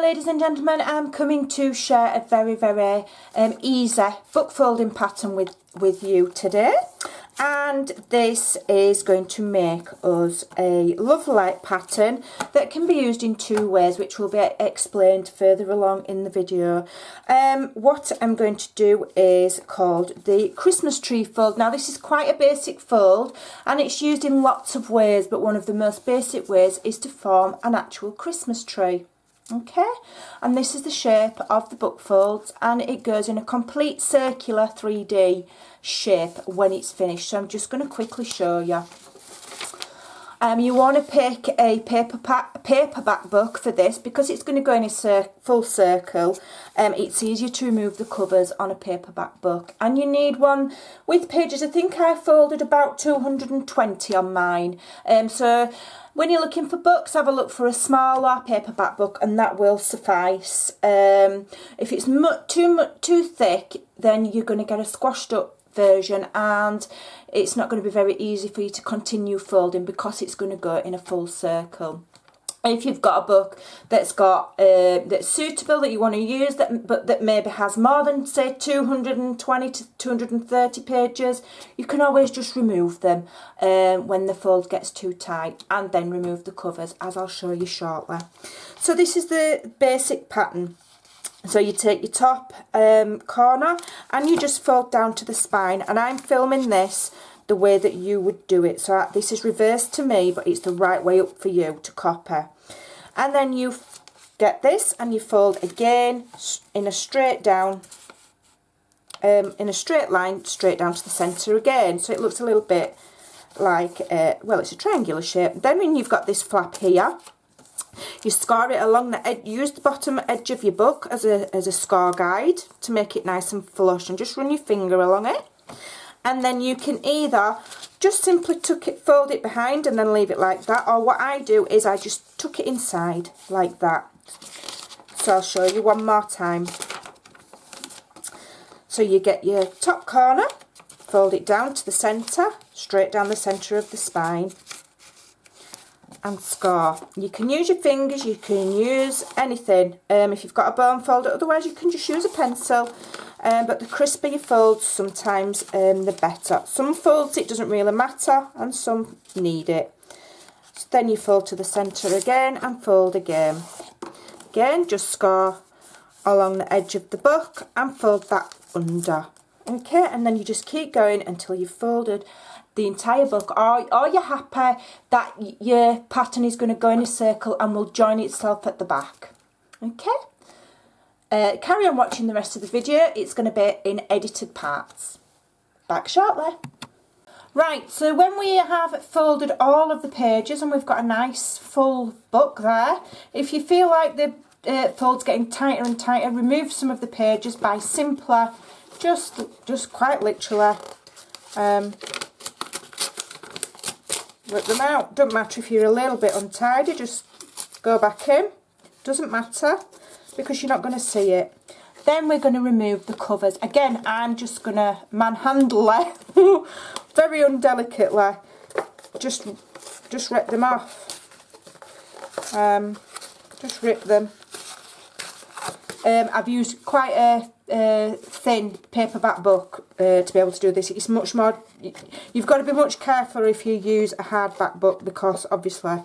ladies and gentlemen, I'm coming to share a very easy book folding pattern with you today, and this is going to make us a lovely pattern that can be used in two ways, which will be explained further along in the video. What I'm going to do is called the Christmas tree fold. Now this is quite a basic fold and it's used in lots of ways, but one of the most basic ways is to form an actual Christmas tree. Okay, and this is the shape of the book folds, and it goes in a complete circular 3D shape when it's finished. So I'm just going to quickly show you. You want to pick a paperback book for this because it's going to go in a full circle. It's easier to remove the covers on a paperback book, and you need one with pages. I think I folded about 220 on mine. So when you're looking for books, have a look for a smaller paperback book, and that will suffice. If it's too thick, then you're going to get a squashed up version, and it's not going to be very easy for you to continue folding because it's going to go in a full circle. If you've got a book that's suitable that you want to use, but that maybe has more than say 220 to 230 pages, you can always just remove them when the fold gets too tight, and then remove the covers, as I'll show you shortly. So this is the basic pattern. So you take your top corner and you just fold down to the spine, and I'm filming this the way that you would do it. So this is reversed to me, but it's the right way up for you to copy. And then you get this and you fold again in a straight line straight down to the centre again. So it looks a little bit like, well, it's a triangular shape. Then when you've got this flap here, you score it along the edge. Use the bottom edge of your book as a score guide to make it nice and flush, and just run your finger along it. And then you can either just simply fold it behind and then leave it like that, or what I do is I just tuck it inside like that. So I'll show you one more time. So you get your top corner, fold it down to the centre, straight down the centre of the spine, and score. You can use your fingers, you can use anything. If you've got a bone folder, otherwise you can just use a pencil. But the crisper you fold, sometimes the better. Some folds it doesn't really matter, and some need it. So then you fold to the centre again and fold again. Again, just score along the edge of the book and fold that under. Okay, and then you just keep going until you've folded the entire book, or you're happy that your pattern is going to go in a circle and will join itself at the back. Okay. Carry on watching the rest of the video. It's going to be in edited parts. Back shortly. Right, so when we have folded all of the pages and we've got a nice full book there, if you feel like the fold's getting tighter and tighter, remove some of the pages by simply, just quite literally, rip them out. Don't matter if you're a little bit untidy, just go back in. Doesn't matter, because you're not going to see it. Then we're going to remove the covers. Again, I'm just going to manhandle it very undelicately. Just rip them off. Just rip them. I've used quite a thin paperback book to be able to do this. It's much more, you've got to be much careful if you use a hardback book, because obviously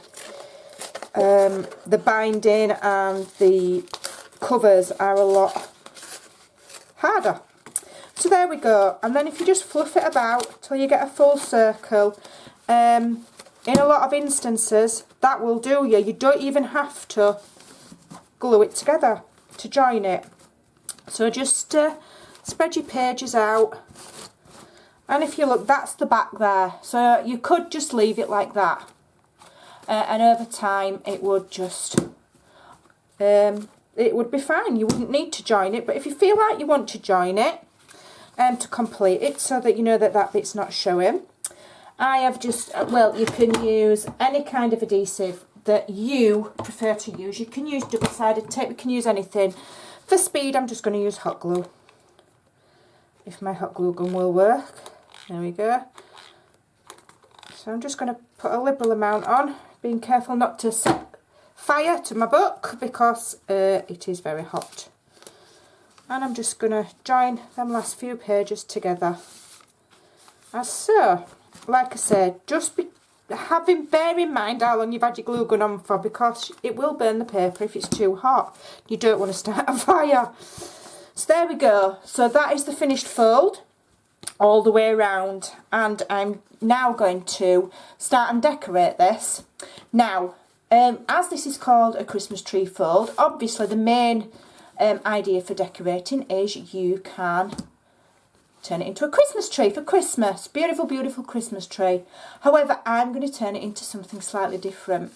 the binding and the covers are a lot harder. So there we go, and then if you just fluff it about till you get a full circle, in a lot of instances that will do you. You don't even have to glue it together to join it. So just spread your pages out, and if you look, that's the back there. So you could just leave it like that, and over time it would just it would be fine. You wouldn't need to join it, but if you feel like you want to join it to complete it, so that you know that that bit's not showing, I have just, well, you can use any kind of adhesive that you prefer to use. You can use double-sided tape, you can use anything. For speed, I'm just going to use hot glue, if my hot glue gun will work. There we go. So I'm just going to put a liberal amount on, being careful not to set fire to my book because it is very hot. And I'm just going to join them last few pages together. As so, like I said, just bear in mind how long you've had your glue gun on for, because it will burn the paper if it's too hot. You don't want to start a fire. So there we go. So that is the finished fold all the way around, and I'm now going to start and decorate this. Now, as this is called a Christmas tree fold, obviously the main idea for decorating is you can turn it into a Christmas tree for Christmas. Beautiful, beautiful Christmas tree. However, I'm going to turn it into something slightly different.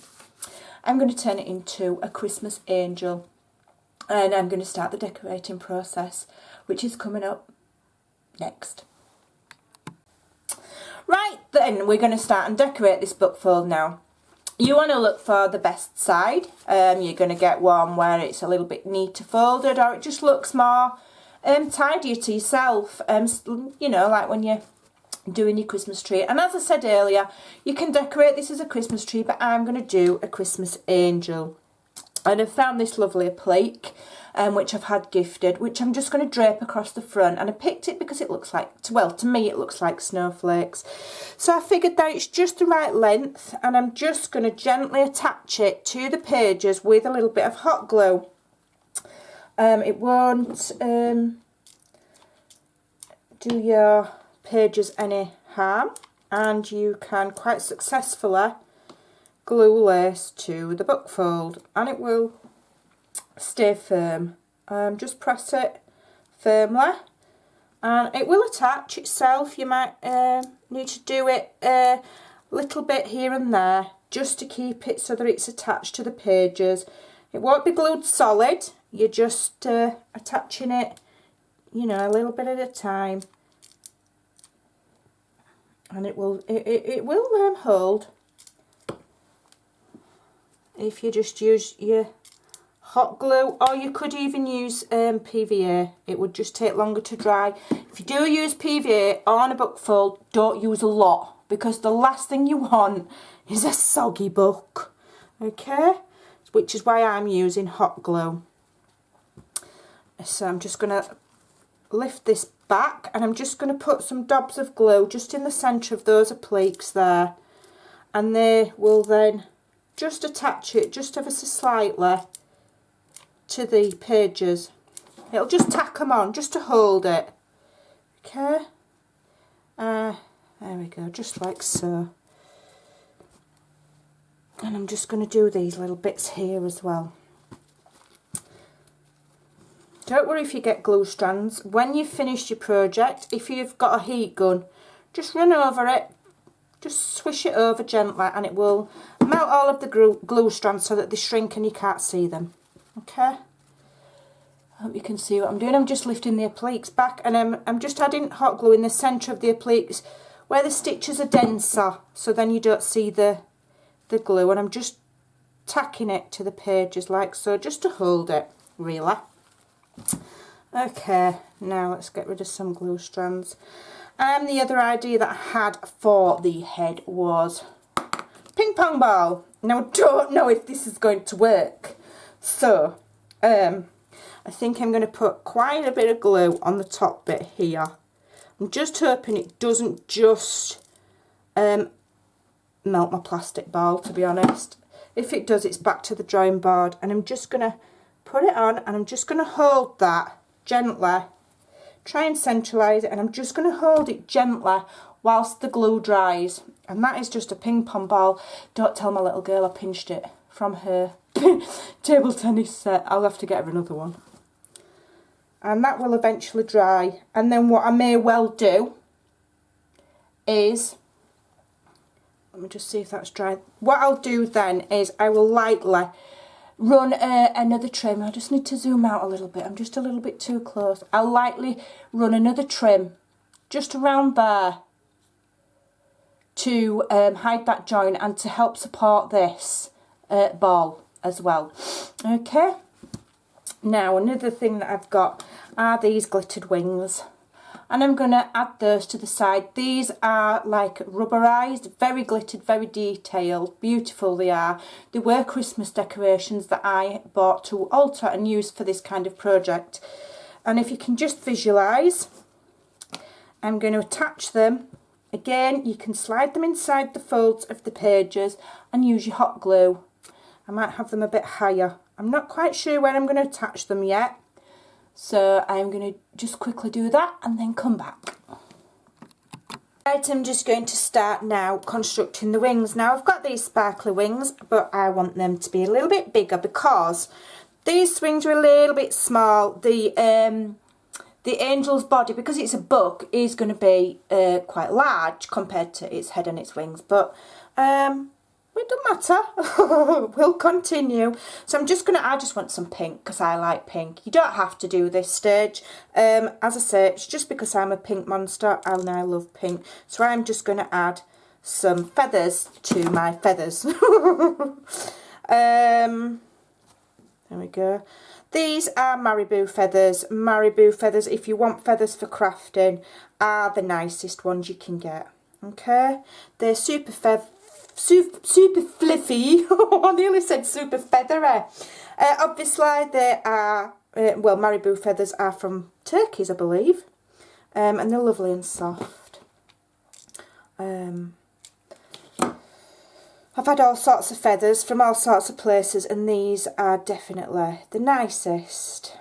I'm going to turn it into a Christmas angel. And I'm going to start the decorating process, which is coming up next. Right, then we're going to start and decorate this book fold now. You want to look for the best side. You're going to get one where it's a little bit neater folded, or it just looks more tidier to yourself, you know, like when you're doing your Christmas tree. And as I said earlier, you can decorate this as a Christmas tree, but I'm going to do a Christmas angel. And I've found this lovely applique, which I've had gifted, which I'm just going to drape across the front. And I picked it because it looks like, well, to me it looks like snowflakes. So I figured that it's just the right length, and I'm just going to gently attach it to the pages with a little bit of hot glue. It won't do your pages any harm, and you can quite successfully glue lace to the book fold, and it will stay firm. Just press it firmly and it will attach itself. You might need to do it a little bit here and there just to keep it so that it's attached to the pages. It won't be glued solid, you're just attaching it, you know, a little bit at a time, and it will hold if you just use your hot glue, or you could even use PVA. It would just take longer to dry. If you do use PVA on a book fold, don't use a lot, because the last thing you want is a soggy book, okay? Which is why I'm using hot glue. So I'm just going to lift this back, and I'm just going to put some dobs of glue just in the centre of those appliques there, and they will then just attach it just ever so slightly to the pages. It'll just tack them on just to hold it. Okay, there we go, just like so. And I'm just going to do these little bits here as well. Don't worry if you get glue strands. When you've finished your project, if you've got a heat gun, just run over it, just swish it over gently, and it will melt all of the glue strands so that they shrink and you can't see them. Okay, I hope you can see what I'm doing. I'm just lifting the appliques back, and I'm just adding hot glue in the centre of the appliques where the stitches are denser, so then you don't see the glue, and I'm just tacking it to the pages like so, just to hold it, really. Okay, now let's get rid of some glue strands. And the other idea that I had for the head was ping pong ball. Now I don't know if this is going to work, so I think I'm going to put quite a bit of glue on the top bit here. I'm just hoping it doesn't just melt my plastic ball, to be honest. If it does, it's back to the drawing board, and I'm just going to put it on, and I'm just going to hold that gently, try and centralise it, and I'm just going to hold it gently whilst the glue dries. And that is just a ping pong ball. Don't tell my little girl I pinched it from her table tennis set. I'll have to get her another one. And that will eventually dry. And then what I may well do is, let me just see if that's dry. What I'll do then is I will lightly run another trim. I just need to zoom out a little bit. I'm just a little bit too close. I'll lightly run another trim just around there to hide that joint and to help support this ball as well. Okay. Now another thing that I've got are these glittered wings. and I'm going to add those to the side. These are like rubberized, very glittered, very detailed, beautiful they are. They were Christmas decorations that I bought to alter and use for this kind of project. And if you can just visualise, I'm going to attach them. Again, you can slide them inside the folds of the pages and use your hot glue. I might have them a bit higher. I'm not quite sure where I'm going to attach them yet. So I'm going to just quickly do that and then come back. Right, I'm just going to start now constructing the wings. Now I've got these sparkly wings, but I want them to be a little bit bigger because these wings are a little bit small. The angel's body, because it's a book, is going to be quite large compared to its head and its wings, but it doesn't matter. We'll continue. So I just want some pink because I like pink. You don't have to do this stage. As I say, it's just because I'm a pink monster and I love pink. So I'm just going to add some feathers to my feathers. There we go. These are marabou feathers. Marabou feathers, if you want feathers for crafting, are the nicest ones you can get. Okay, they're super fluffy. I nearly said super feathery. Obviously, they are well, marabou feathers are from turkeys, I believe, and they're lovely and soft. I've had all sorts of feathers from all sorts of places, and these are definitely the nicest.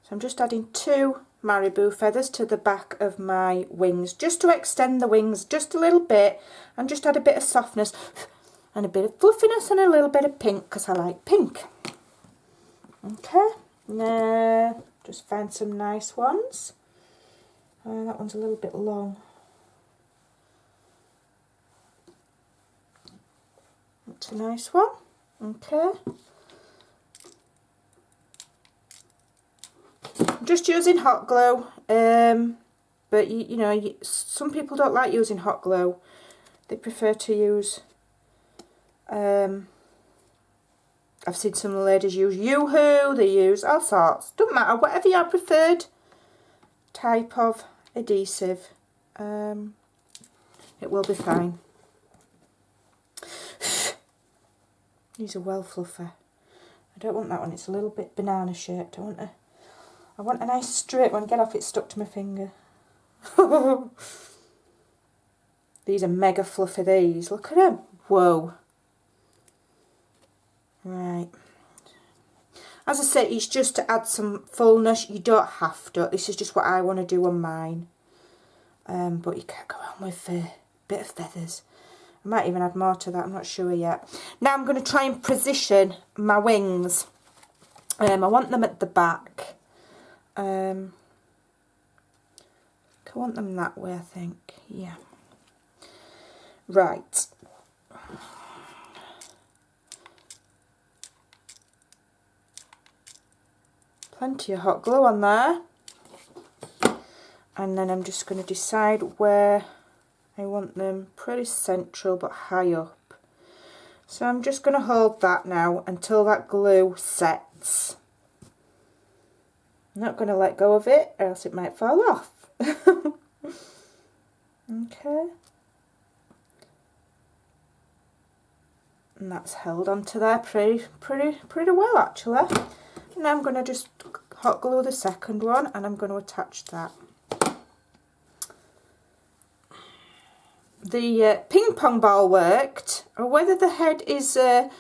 So I'm just adding 2 marabou feathers to the back of my wings, just to extend the wings just a little bit, and just add a bit of softness and a bit of fluffiness and a little bit of pink because I like pink. Okay, now just find some nice ones. That one's a little bit long. That's a nice one. Okay. I'm just using hot glue, but you know, some people don't like using hot glue. They prefer to use, I've seen some ladies use Yoo-hoo, they use all sorts. Doesn't matter, whatever your preferred type of adhesive, it will be fine. These are well fluffy. I don't want that one, it's a little bit banana shaped. I want a nice straight one. Get off, it's stuck to my finger. These are mega fluffy, these. Look at them. Whoa. Right. As I say, it's just to add some fullness. You don't have to. This is just what I want to do on mine. But you can't go on with a bit of feathers. I might even add more to that, I'm not sure yet. Now I'm going to try and position my wings. I want them at the back. I want them that way, I think. Yeah. Right. Plenty of hot glue on there. And then I'm just going to decide where I want them, pretty central but high up. So I'm just going to hold that now until that glue sets. I'm not going to let go of it or else it might fall off. Okay. And that's held onto there pretty well actually. Now I'm going to just hot glue the second one and I'm going to attach that. The ping pong ball worked, or whether the head is a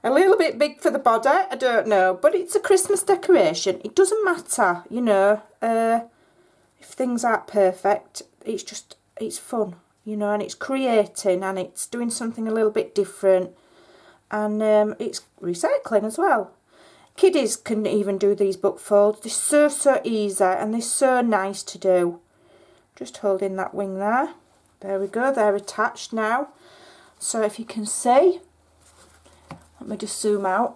little bit big for the body, I don't know, but it's a Christmas decoration. It doesn't matter, you know, if things aren't perfect, it's fun, you know, and it's creating and it's doing something a little bit different, and it's recycling as well. Kiddies can even do these book folds. They're so easy and they're so nice to do. Just holding that wing there. There we go, they're attached now. So if you can see, let me just zoom out.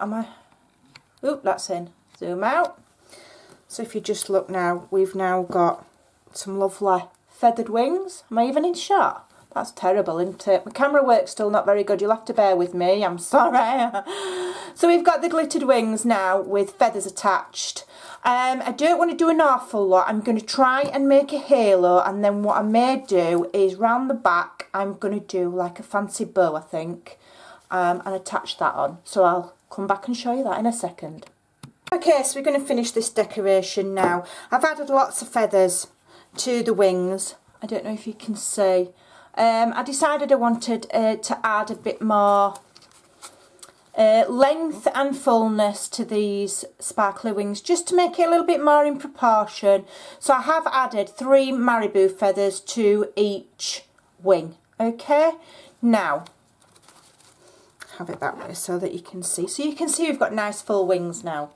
Oop, that's in. Zoom out. So if you just look now, we've now got some lovely feathered wings. Am I even in shot? That's terrible, isn't it? My camera work's still not very good. You'll have to bear with me. I'm sorry. So we've got the glittered wings now with feathers attached. I don't want to do an awful lot. I'm going to try and make a halo, and then what I may do is round the back I'm going to do like a fancy bow, I think, and attach that on. So I'll come back and show you that in a second. Okay, so we're going to finish this decoration now. I've added lots of feathers to the wings. I don't know if you can see. I decided I wanted to add a bit more length and fullness to these sparkly wings, just to make it a little bit more in proportion. So I have added 3 marabou feathers to each wing. Okay, now have it that way so that you can see. So you can see we've got nice full wings now.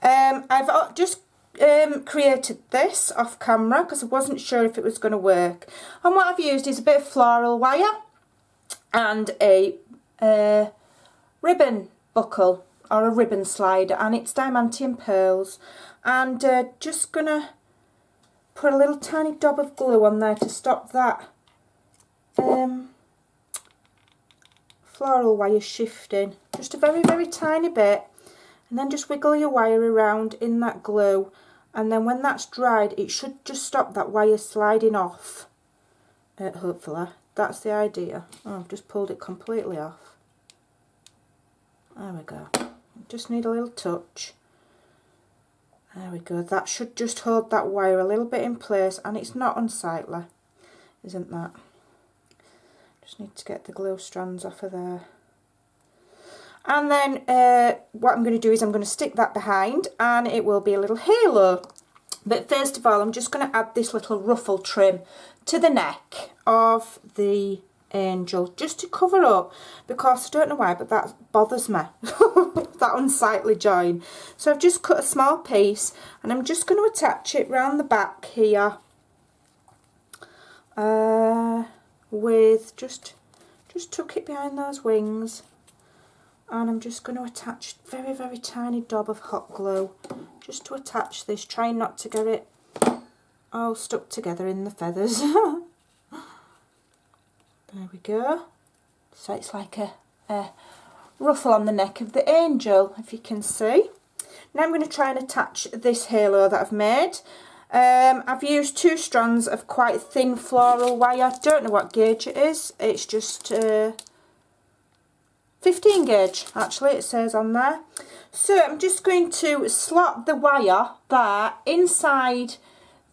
I've just created this off camera because I wasn't sure if it was going to work, and what I've used is a bit of floral wire and a ribbon buckle or a ribbon slider, and it's diamantium pearls, and just gonna put a little tiny dab of glue on there to stop that floral wire shifting, just a very tiny bit, and then just wiggle your wire around in that glue, and then when that's dried it should just stop that wire sliding off, hopefully. That's the idea. Oh, I've just pulled it completely off. There we go. Just need a little touch. There we go. That should just hold that wire a little bit in place, and it's not unsightly, isn't that? Just need to get the glue strands off of there. And then what I'm going to do is I'm going to stick that behind, and it will be a little halo. But first of all, I'm just going to add this little ruffle trim to the neck of the angel, just to cover up, because I don't know why, but that bothers me, that unsightly join. So I've just cut a small piece, and I'm just going to attach it round the back here with just tuck it behind those wings, and I'm just going to attach very tiny dab of hot glue just to attach this, trying not to get it all stuck together in the feathers. There we go. So it's like a ruffle on the neck of the angel, if you can see. Now I'm going to try and attach this halo that I've made. I've used 2 strands of quite thin floral wire. Don't know what gauge it is. It's just 15 gauge, actually, it says on there. So I'm just going to slot the wire there inside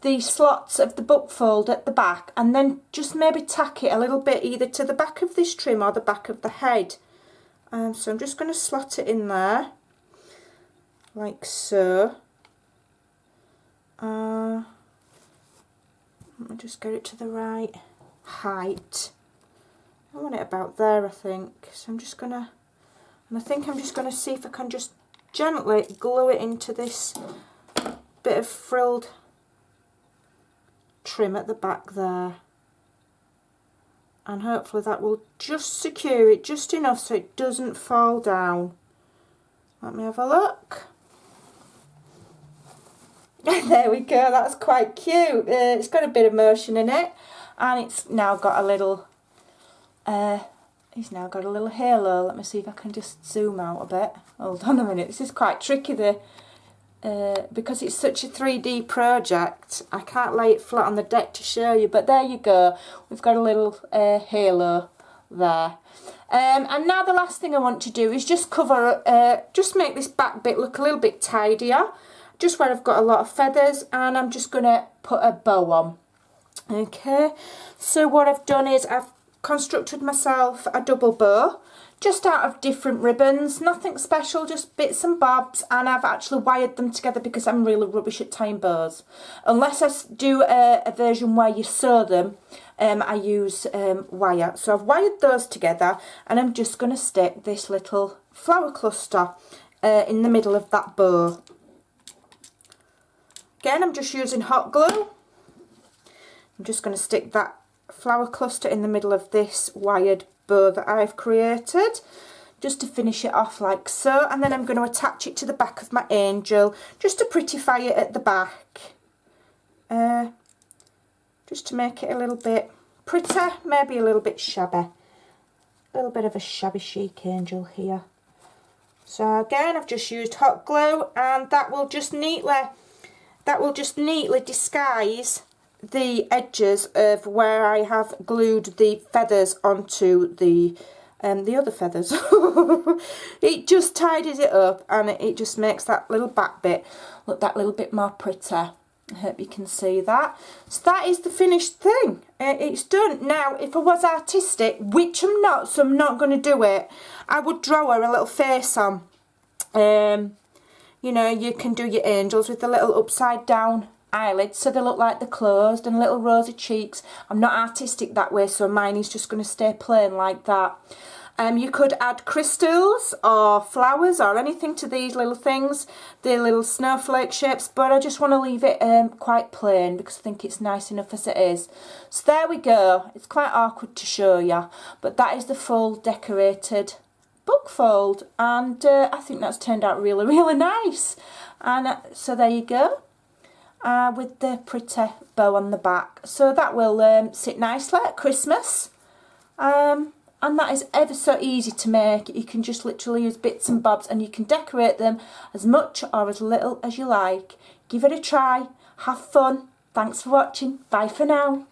the slots of the bookfold at the back, and then just maybe tack it a little bit either to the back of this trim or the back of the head. So I'm just going to slot it in there like so. Let me just get it to the right height. I want it about there, I think. So I'm just gonna, and I think I'm just gonna see if I can just gently glue it into this bit of frilled trim at the back there, and hopefully that will just secure it just enough so it doesn't fall down. Let me have a look. There we go, that's quite cute. It's got a bit of motion in it, and it's now got a little he's now got a little halo. Let me see if I can just zoom out a bit. Hold on a minute, this is quite tricky because it's such a 3D project. I can't lay it flat on the deck to show you, but there you go. We've got a little halo there. And now the last thing I want to do is just cover, just make this back bit look a little bit tidier, just where I've got a lot of feathers, and I'm just going to put a bow on. Okay, so what I've done is I've constructed myself a double bow, just out of different ribbons, nothing special, just bits and bobs, and I've actually wired them together because I'm really rubbish at tying bows. Unless I do a version where you sew them, I use wire. So I've wired those together, and I'm just going to stick this little flower cluster in the middle of that bow. Again, I'm just using hot glue. I'm just going to stick that flower cluster in the middle of this wired bow that I've created, just to finish it off like so, and then I'm going to attach it to the back of my angel just to prettify it at the back, just to make it a little bit pretty, maybe a little bit shabby. A little bit of a shabby chic angel here. So again, I've just used hot glue, and that will just neatly disguise the edges of where I have glued the feathers onto the other feathers. It just tidies it up, and it just makes that little back bit look that little bit more pretty. I hope you can see that. So that is the finished thing. It's done. Now, if I was artistic, which I'm not, so I'm not going to do it, I would draw her a little face on. You know, you can do your angels with the little upside down eyelids, so they look like they're closed, and little rosy cheeks. I'm not artistic that way, so mine is just going to stay plain like that. You could add crystals or flowers or anything to these little things, the little snowflake shapes, but I just want to leave it quite plain because I think it's nice enough as it is. So there we go. It's quite awkward to show you, but that is the full decorated book fold, and I think that's turned out really, really nice. And so there you go, with the pretty bow on the back. So that will sit nicely at Christmas. And that is ever so easy to make. You can just literally use bits and bobs, and you can decorate them as much or as little as you like. Give it a try. Have fun. Thanks for watching. Bye for now.